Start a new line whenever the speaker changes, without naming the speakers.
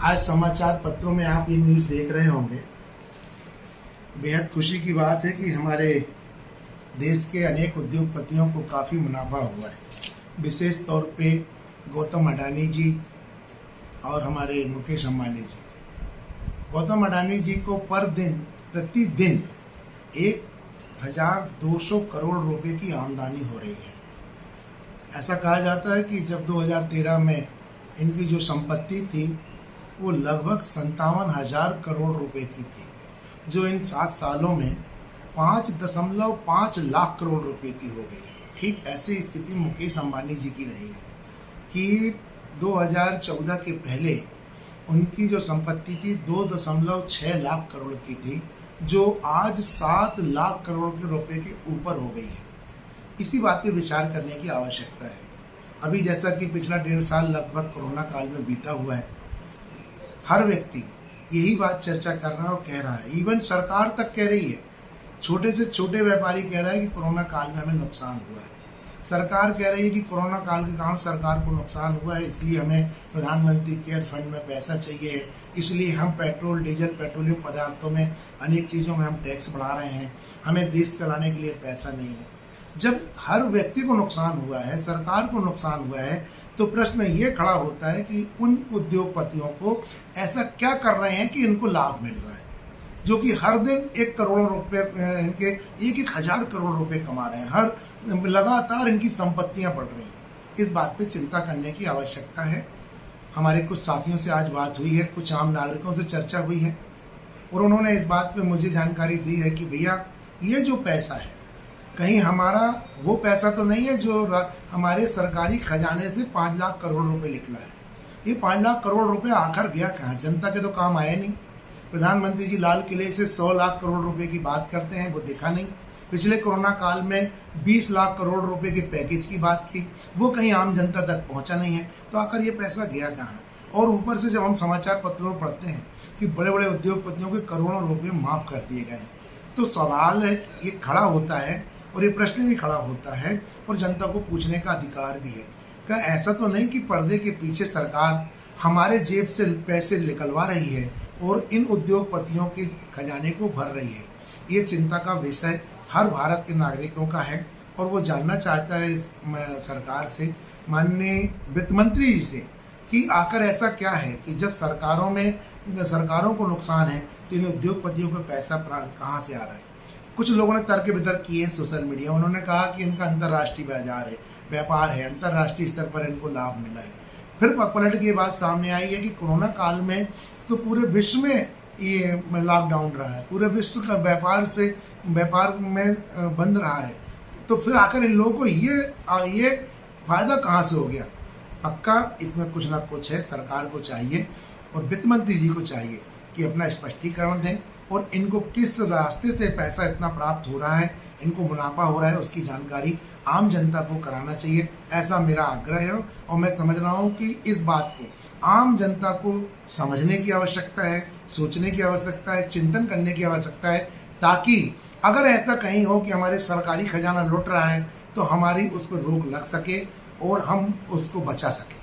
आज समाचार पत्रों में आप ये न्यूज़ देख रहे होंगे। बेहद खुशी की बात है कि हमारे देश के अनेक उद्योगपतियों को काफ़ी मुनाफा हुआ है। विशेष तौर पे गौतम अडानी जी और हमारे मुकेश अंबानी जी। गौतम अडानी जी को प्रतिदिन 1200 करोड़ रुपए की आमदनी हो रही है। ऐसा कहा जाता है कि जब 2013 में इनकी जो संपत्ति थी वो लगभग 57,000 करोड़ रुपए की थी, जो इन 7 सालों में 5.5 लाख करोड़ रुपए की हो गई है। ठीक ऐसी स्थिति मुकेश अंबानी जी की रही है कि 2014 के पहले उनकी जो संपत्ति थी 2.6 लाख करोड़ की थी, जो आज 7 लाख करोड़ के रुपए के ऊपर हो गई है। इसी बात पे विचार करने की आवश्यकता है। अभी जैसा कि पिछला 1.5 साल लगभग कोरोना काल में बीता हुआ है, हर व्यक्ति यही बात चर्चा कर रहा है और कह रहा है, इवन सरकार तक कह रही है। छोटे से छोटे व्यापारी कह रहा है कि कोरोना काल में हमें नुकसान हुआ है। सरकार कह रही है कि कोरोना काल के कारण सरकार को नुकसान हुआ है, इसलिए हमें प्रधानमंत्री केयर फंड में पैसा चाहिए, इसलिए हम पेट्रोल, डीजल, पेट्रोलियम पदार्थों में अनेक चीज़ों में हम टैक्स बढ़ा रहे हैं, हमें देश चलाने के लिए पैसा नहीं है। जब हर व्यक्ति को नुकसान हुआ है, सरकार को नुकसान हुआ है, तो प्रश्न ये खड़ा होता है कि उन उद्योगपतियों को ऐसा क्या कर रहे हैं कि इनको लाभ मिल रहा है, जो कि हर दिन 1 करोड़ रुपए, इनके 1,000 करोड़ रुपए कमा रहे हैं। हर लगातार इनकी संपत्तियां बढ़ रही हैं। इस बात पे चिंता करने की आवश्यकता है। हमारे कुछ साथियों से आज बात हुई है, कुछ आम नागरिकों से चर्चा हुई है और उन्होंने इस बात पे मुझे जानकारी दी है कि भैया ये जो पैसा है, कहीं हमारा वो पैसा तो नहीं है जो हमारे सरकारी खजाने से 5 लाख करोड़ रुपए निकला है। ये 5 लाख करोड़ रुपए आखिर गया कहाँ? जनता के तो काम आए नहीं। प्रधानमंत्री जी लाल किले से 100 लाख करोड़ रुपए की बात करते हैं, वो देखा नहीं। पिछले कोरोना काल में 20 लाख करोड़ रुपए के पैकेज की बात की, वो कहीं आम जनता तक पहुंचा नहीं है। तो आखिर ये पैसा गया कहाँ? और ऊपर से जब हम समाचार पत्रों में पढ़ते हैं कि बड़े बड़े उद्योगपतियों के करोड़ों रुपए माफ कर दिए गए, तो सवाल है ये खड़ा होता है और ये प्रश्न भी खड़ा होता है और जनता को पूछने का अधिकार भी है। क्या ऐसा तो नहीं कि पर्दे के पीछे सरकार हमारे जेब से पैसे निकलवा रही है और इन उद्योगपतियों के खजाने को भर रही है? ये चिंता का विषय हर भारत के नागरिकों का है और वो जानना चाहता है इस सरकार से, माननीय वित्त मंत्री जी से, कि आखिर ऐसा क्या है कि जब सरकारों को नुकसान है तो इन उद्योगपतियों का पैसा कहाँ से आ रहा है? कुछ लोगों ने तर्क वितर्क किए हैं सोशल मीडिया। उन्होंने कहा कि इनका अंतर्राष्ट्रीय बाजार है, व्यापार है, अंतर्राष्ट्रीय स्तर पर इनको लाभ मिला है। फिर पलट के बात सामने आई है कि कोरोना काल में तो पूरे विश्व में ये लॉकडाउन रहा है, पूरे विश्व का व्यापार में बंद रहा है, तो फिर आकर इन लोगों को ये फायदा कहाँ से हो गया? पक्का इसमें कुछ ना कुछ है। सरकार को चाहिए और वित्त मंत्री जी को चाहिए कि अपना स्पष्टीकरण दें और इनको किस रास्ते से पैसा इतना प्राप्त हो रहा है, इनको मुनाफा हो रहा है, उसकी जानकारी आम जनता को कराना चाहिए। ऐसा मेरा आग्रह है और मैं समझ रहा हूँ कि इस बात को आम जनता को समझने की आवश्यकता है, सोचने की आवश्यकता है, चिंतन करने की आवश्यकता है, ताकि अगर ऐसा कहीं हो कि हमारे सरकारी खजाना लुट रहा है तो हमारी उस पर रोक लग सके और हम उसको बचा सकें।